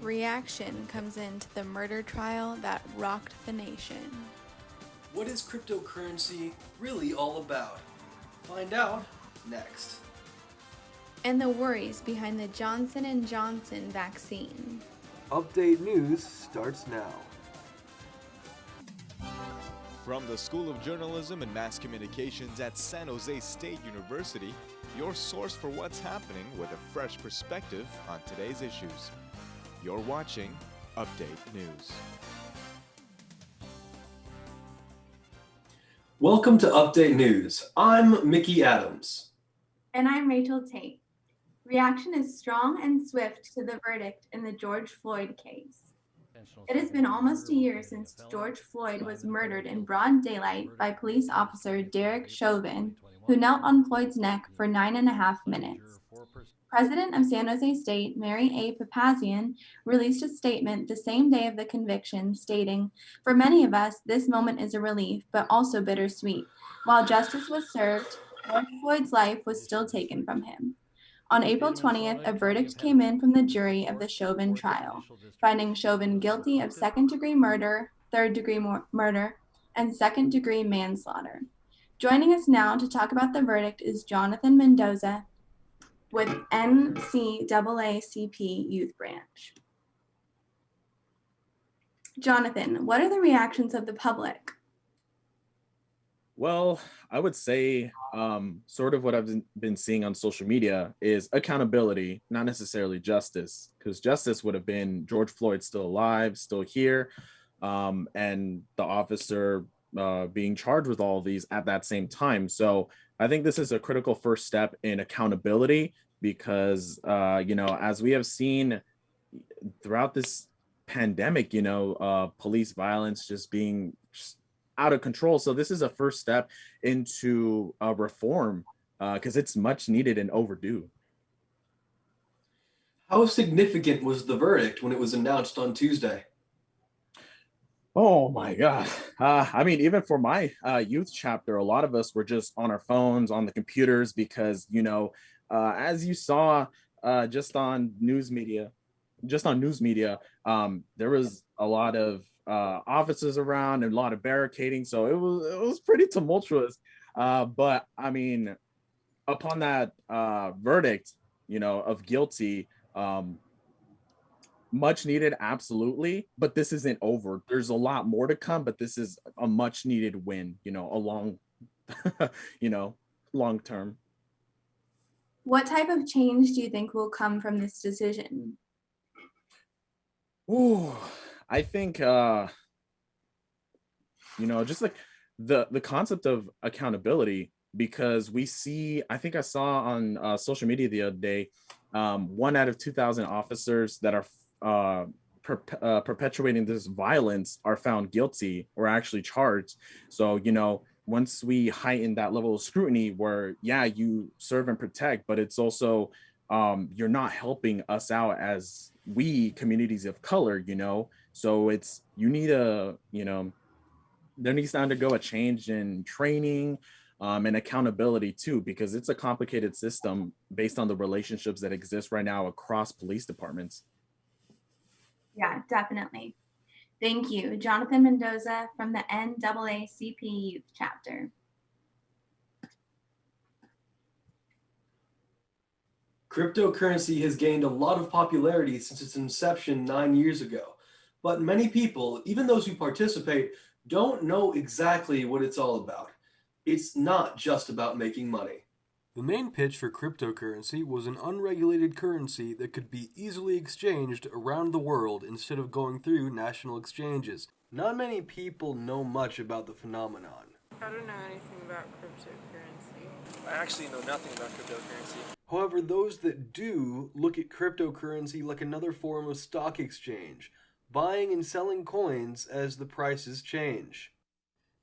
Reaction comes into the murder trial that rocked the nation. What is cryptocurrency really all about? Find out next. And the worries behind the Johnson & Johnson vaccine. Update News starts now. From the School of Journalism and Mass Communications at San Jose State University, your source for what's happening with a fresh perspective on today's issues. You're watching Update News. Welcome to Update News. I'm Mickey Adams. And I'm Rachel Tate. Reaction is strong and swift to the verdict in the George Floyd case. It has been almost a year since George Floyd was murdered in broad daylight by police officer Derek Chauvin, who knelt on Floyd's neck for 9.5 minutes. President of San Jose State, Mary A. Papazian, released a statement the same day of the conviction stating, "For many of us, this moment is a relief, but also bittersweet. While justice was served, George Floyd's life was still taken from him." On April 20th, a verdict came in from the jury of the Chauvin trial, finding Chauvin guilty of second-degree murder, third-degree murder, and second-degree manslaughter. Joining us now to talk about the verdict is Jonathon Mendoza with NAACP Youth Branch. Jonathan, what are the reactions of the public? Well, I would say sort of what I've been seeing on social media is accountability, not necessarily justice, because justice would have been George Floyd still alive, still here, and the officer being charged with all of these at that same time. So I think this is a critical first step in accountability because, as we have seen throughout this pandemic, police violence just being out of control. So this is a first step into reform because it's much needed and overdue. How significant was the verdict when it was announced on Tuesday? Oh my God. Even for my youth chapter, a lot of us were just on our phones, on the computers, because, as you saw just on news media, there was a lot of officers around and a lot of barricading. So it was pretty tumultuous. But upon that verdict, of guilty, much needed, absolutely, but this isn't over. There's a lot more to come, but this is a much needed win, a long long term. What type of change do you think will come from this decision? Ooh, I think just like the concept of accountability, because we see, I think I saw on social media the other day, 1 out of 2,000 officers that are perpetuating this violence are found guilty or actually charged. So, once we heighten that level of scrutiny where, yeah, you serve and protect, but it's also you're not helping us out as we communities of color, so it's, there needs to undergo a change in training and accountability too, because it's a complicated system based on the relationships that exist right now across police departments. Yeah, definitely. Thank you, Jonathon Mendoza from the NAACP Youth Chapter. Cryptocurrency has gained a lot of popularity since its inception 9 years ago, but many people, even those who participate, don't know exactly what it's all about. It's not just about making money. The main pitch for cryptocurrency was an unregulated currency that could be easily exchanged around the world instead of going through national exchanges. Not many people know much about the phenomenon. I don't know anything about cryptocurrency. I actually know nothing about cryptocurrency. However, those that do look at cryptocurrency like another form of stock exchange, buying and selling coins as the prices change.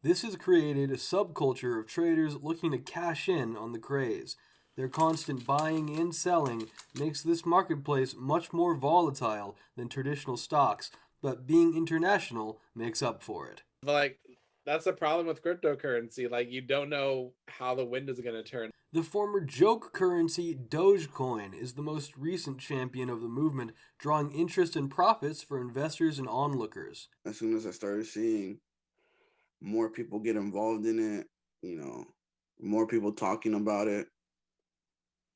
This has created a subculture of traders looking to cash in on the craze. Their constant buying and selling makes this marketplace much more volatile than traditional stocks, but being international makes up for it. Like, That's the problem with cryptocurrency. Like, you don't know how the wind is going to turn. The former joke currency Dogecoin is the most recent champion of the movement, drawing interest and profits for investors and onlookers. As soon as I started seeing more people get involved in it, more people talking about it,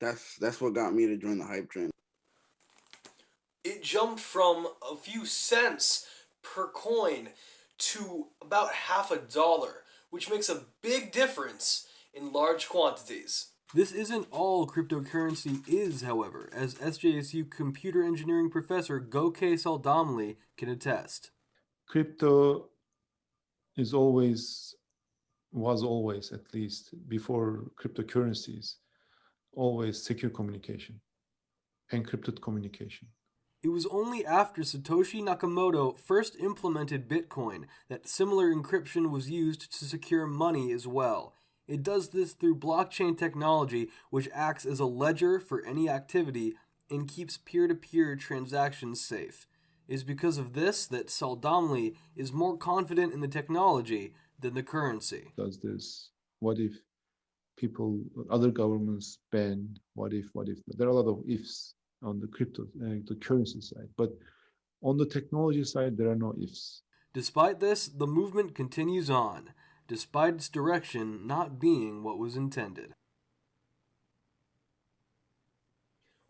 that's what got me to join the hype train. It jumped from a few cents per coin to about $0.50, which makes a big difference in large quantities. This isn't all cryptocurrency is, however, as SJSU computer engineering professor Goke Saldamli can attest. Crypto was always, at least before cryptocurrencies, always secure communication, encrypted communication. It was only after Satoshi Nakamoto first implemented Bitcoin that similar encryption was used to secure money as well. It does this through blockchain technology, which acts as a ledger for any activity and keeps peer-to-peer transactions safe. It is because of this that Saldamli is more confident in the technology than the currency. Does this? What if other governments ban? What if? There are a lot of ifs on the the currency side, but on the technology side, there are no ifs. Despite this, the movement continues on, despite its direction not being what was intended.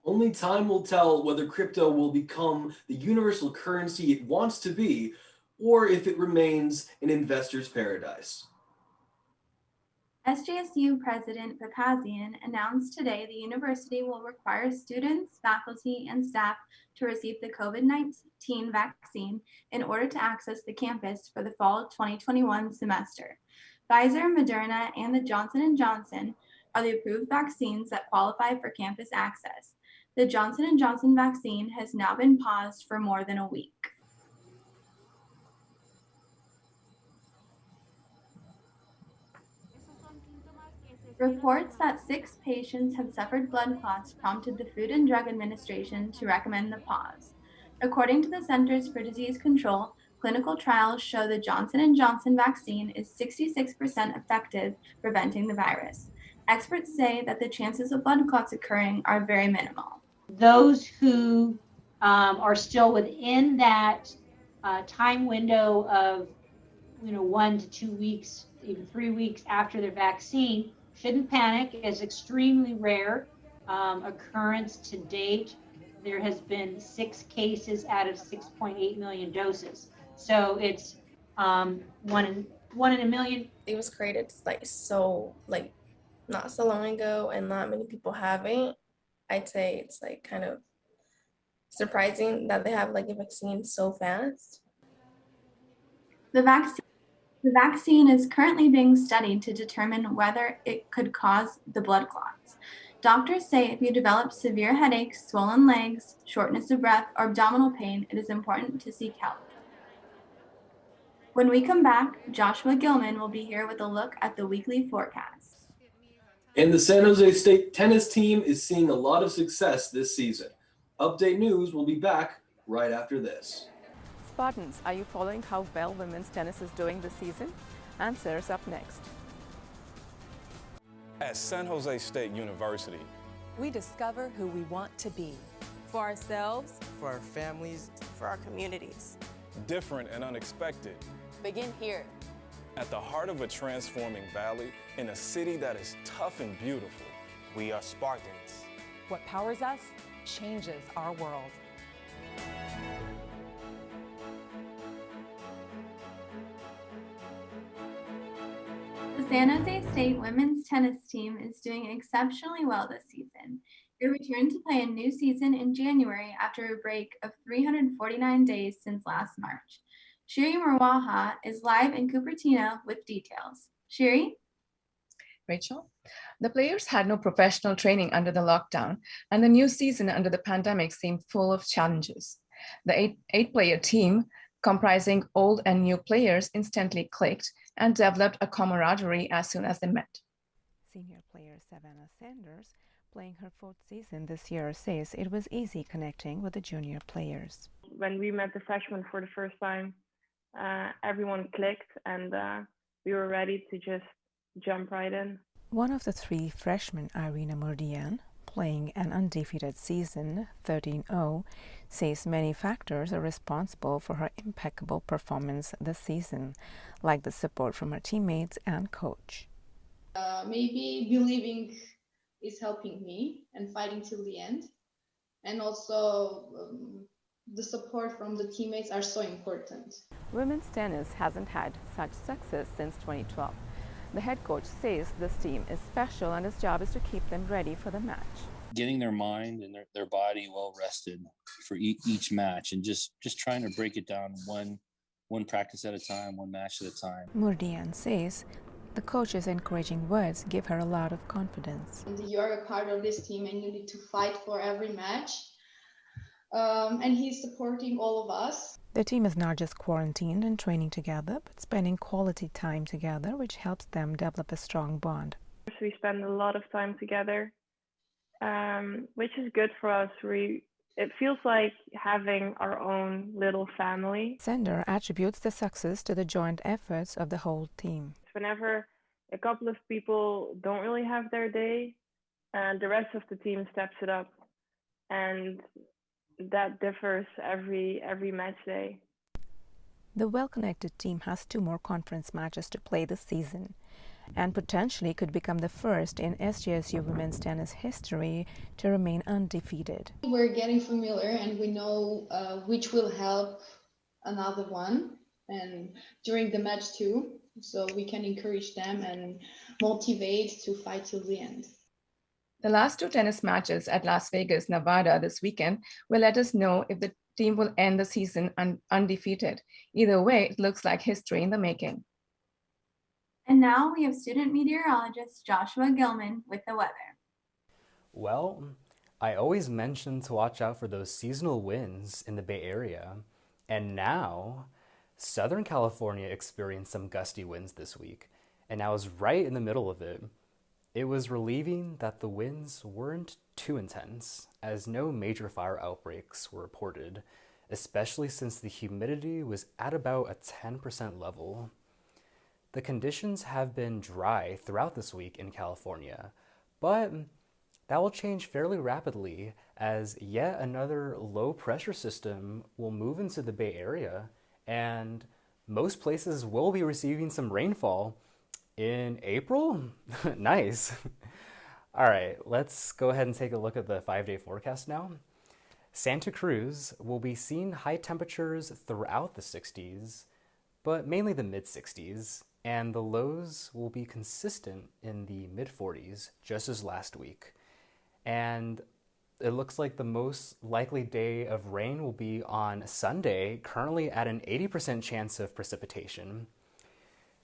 Only time will tell whether crypto will become the universal currency it wants to be, or if it remains an investor's paradise. SJSU President Pakazian announced today the university will require students, faculty, and staff to receive the COVID-19 vaccine in order to access the campus for the fall 2021 semester. Pfizer, Moderna, and the Johnson & Johnson are the approved vaccines that qualify for campus access. The Johnson & Johnson vaccine has now been paused for more than a week. Reports that 6 patients had suffered blood clots prompted the Food and Drug Administration to recommend the pause. According to the Centers for Disease Control, clinical trials show the Johnson & Johnson vaccine is 66% effective preventing the virus. Experts say that the chances of blood clots occurring are very minimal. Those who are still within that time window of 1 to 2 weeks, even 3 weeks after their vaccine, shouldn't panic. It's extremely rare occurrence to date. There has been 6 cases out of 6.8 million doses. So it's one in a million. It was created not so long ago, and not many people have it. I'd say it's kind of surprising that they have a vaccine so fast. The vaccine is currently being studied to determine whether it could cause the blood clots. Doctors say if you develop severe headaches, swollen legs, shortness of breath, or abdominal pain, it is important to seek help. When we come back, Joshua Gilman will be here with a look at the weekly forecast. And the San Jose State tennis team is seeing a lot of success this season. Update News will be back right after this. Spartans, are you following how well women's tennis is doing this season? Answers up next. At San Jose State University, we discover who we want to be. For ourselves, for our families, for our communities. Different and unexpected. Begin here. At the heart of a transforming valley, in a city that is tough and beautiful. We are Spartans. What powers us changes our world. The San Jose State women's tennis team is doing exceptionally well this season. They returned to play a new season in January after a break of 349 days since last March. Shiri Murwaha is live in Cupertino with details. Shiri? Rachel, the players had no professional training under the lockdown, and the new season under the pandemic seemed full of challenges. The eight-player team, comprising old and new players, instantly clicked and developed a camaraderie as soon as they met. Senior player Savannah Sanders, playing her 4th season this year, says it was easy connecting with the junior players. When we met the freshmen for the first time, everyone clicked, and we were ready to just jump right in. One of the three freshmen, Irina Murdian, playing an undefeated season, 13-0, says many factors are responsible for her impeccable performance this season, like the support from her teammates and coach. Maybe believing is helping me and fighting till the end. And also the support from the teammates are so important. Women's tennis hasn't had such success since 2012. The head coach says this team is special and his job is to keep them ready for the match. Getting their mind and their body well rested for each match, and just trying to break it down one practice at a time, one match at a time. Murdian says the coach's encouraging words give her a lot of confidence. You are a part of this team and you need to fight for every match. And he's supporting all of us. The team is not just quarantined and training together, but spending quality time together, which helps them develop a strong bond. We spend a lot of time together, which is good for us. It feels like having our own little family. Sender attributes the success to the joint efforts of the whole team. Whenever a couple of people don't really have their day, the rest of the team steps it up, and that differs every match day. The well-connected team has 2 more conference matches to play this season and potentially could become the first in SJSU women's tennis history to remain undefeated. We're getting familiar and we know which will help another one and during the match too, so we can encourage them and motivate to fight till the end. The last 2 tennis matches at Las Vegas, Nevada this weekend will let us know if the team will end the season undefeated. Either way, it looks like history in the making. And now we have student meteorologist Joshua Gilman with the weather. Well, I always mention to watch out for those seasonal winds in the Bay Area. And now, Southern California experienced some gusty winds this week, and I was right in the middle of it. It was relieving that the winds weren't too intense, as no major fire outbreaks were reported, especially since the humidity was at about a 10% level. The conditions have been dry throughout this week in California, but that will change fairly rapidly as yet another low pressure system will move into the Bay Area, and most places will be receiving some rainfall. In April? Nice. All right, let's go ahead and take a look at the 5-day forecast now. Santa Cruz will be seeing high temperatures throughout the 60s, but mainly the mid-60s, and the lows will be consistent in the mid-40s, just as last week. And it looks like the most likely day of rain will be on Sunday, currently at an 80% chance of precipitation.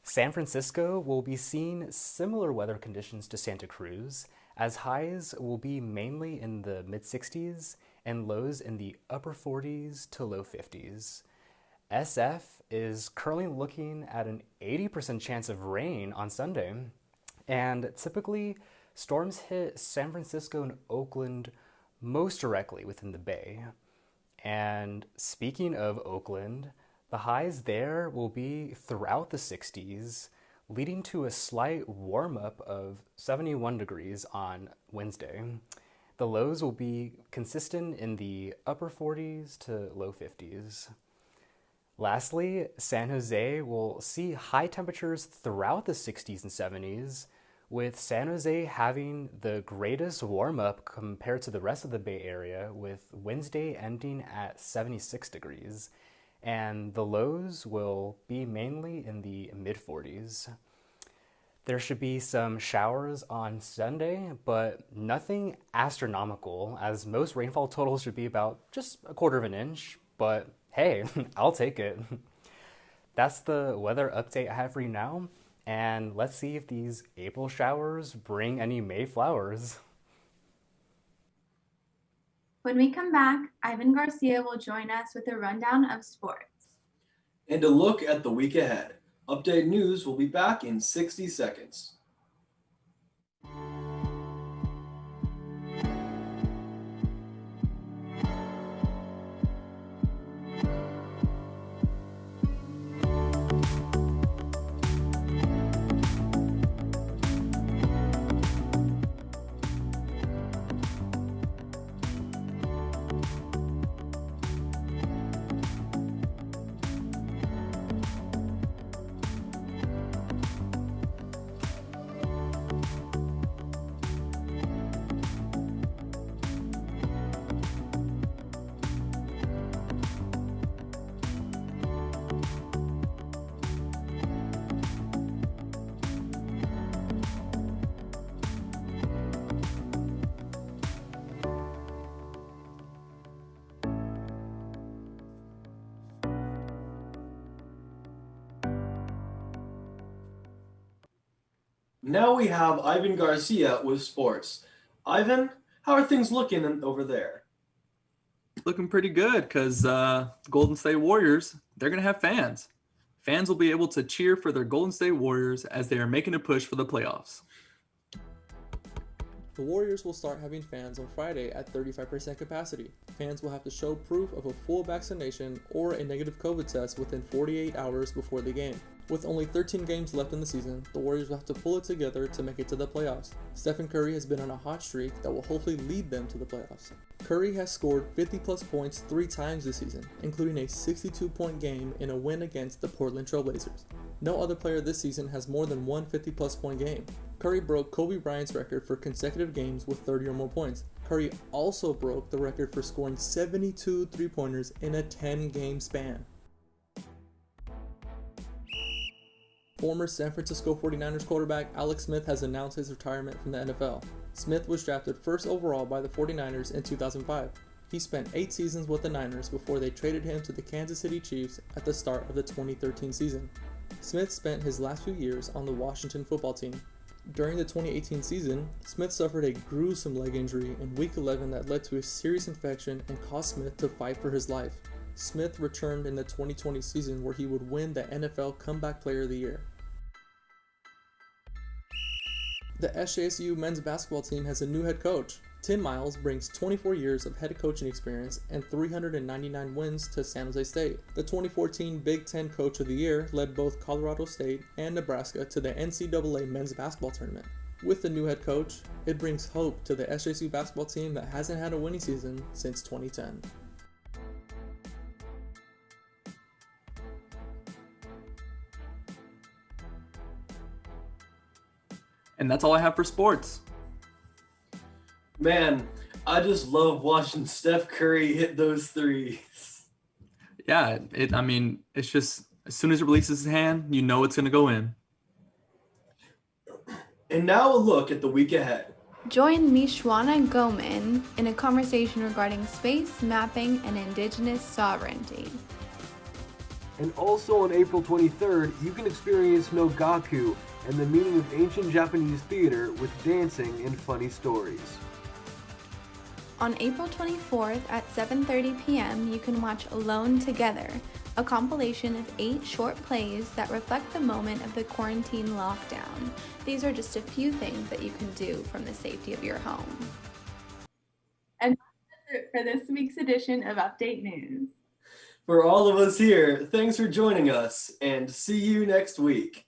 San Francisco will be seeing similar weather conditions to Santa Cruz, as highs will be mainly in the mid-60s and lows in the upper 40s to low 50s. SF is currently looking at an 80% chance of rain on Sunday, and typically storms hit San Francisco and Oakland most directly within the Bay. And speaking of Oakland, the highs there will be throughout the 60s, leading to a slight warm-up of 71 degrees on Wednesday. The lows will be consistent in the upper 40s to low 50s. Lastly, San Jose will see high temperatures throughout the 60s and 70s, with San Jose having the greatest warm-up compared to the rest of the Bay Area, with Wednesday ending at 76 degrees. And the lows will be mainly in the mid-40s. There should be some showers on Sunday, but nothing astronomical, as most rainfall totals should be about just a quarter of an inch, but hey, I'll take it. That's the weather update I have for you now, and let's see if these April showers bring any May flowers. When we come back, Ivan Garcia will join us with a rundown of sports. And a look at the week ahead. Updated news will be back in 60 seconds. Now we have Ivan Garcia with sports. Ivan, how are things looking over there? Looking pretty good because Golden State Warriors, they're going to have fans. Fans will be able to cheer for their Golden State Warriors as they are making a push for the playoffs. The Warriors will start having fans on Friday at 35% capacity. Fans will have to show proof of a full vaccination or a negative COVID test within 48 hours before the game. With only 13 games left in the season, the Warriors will have to pull it together to make it to the playoffs. Stephen Curry has been on a hot streak that will hopefully lead them to the playoffs. Curry has scored 50-plus points 3 times this season, including a 62-point game in a win against the Portland Trail Blazers. No other player this season has more than one 50-plus point game. Curry broke Kobe Bryant's record for consecutive games with 30 or more points. Curry also broke the record for scoring 72 three-pointers in a 10-game span. Former San Francisco 49ers quarterback Alex Smith has announced his retirement from the NFL. Smith was drafted first overall by the 49ers in 2005. He spent 8 seasons with the Niners before they traded him to the Kansas City Chiefs at the start of the 2013 season. Smith spent his last few years on the Washington football team. During the 2018 season, Smith suffered a gruesome leg injury in Week 11 that led to a serious infection and caused Smith to fight for his life. Smith returned in the 2020 season where he would win the NFL Comeback Player of the Year. The SJSU men's basketball team has a new head coach. Tim Miles brings 24 years of head coaching experience and 399 wins to San Jose State. The 2014 Big Ten Coach of the Year led both Colorado State and Nebraska to the NCAA men's basketball tournament. With the new head coach, it brings hope to the SJSU basketball team that hasn't had a winning season since 2010. And that's all I have for sports. Man, I just love watching Steph Curry hit those threes. Yeah, it's just as soon as he releases his hand, you know it's going to go in. And now a look at the week ahead. Join Mishwana Goman in a conversation regarding space, mapping, and indigenous sovereignty. And also on April 23rd, you can experience Nogaku and the meaning of ancient Japanese theater with dancing and funny stories. On April 24th at 7:30 p.m., you can watch Alone Together, a compilation of 8 short plays that reflect the moment of the quarantine lockdown. These are just a few things that you can do from the safety of your home. And that's it for this week's edition of Update News. For all of us here, thanks for joining us, and see you next week.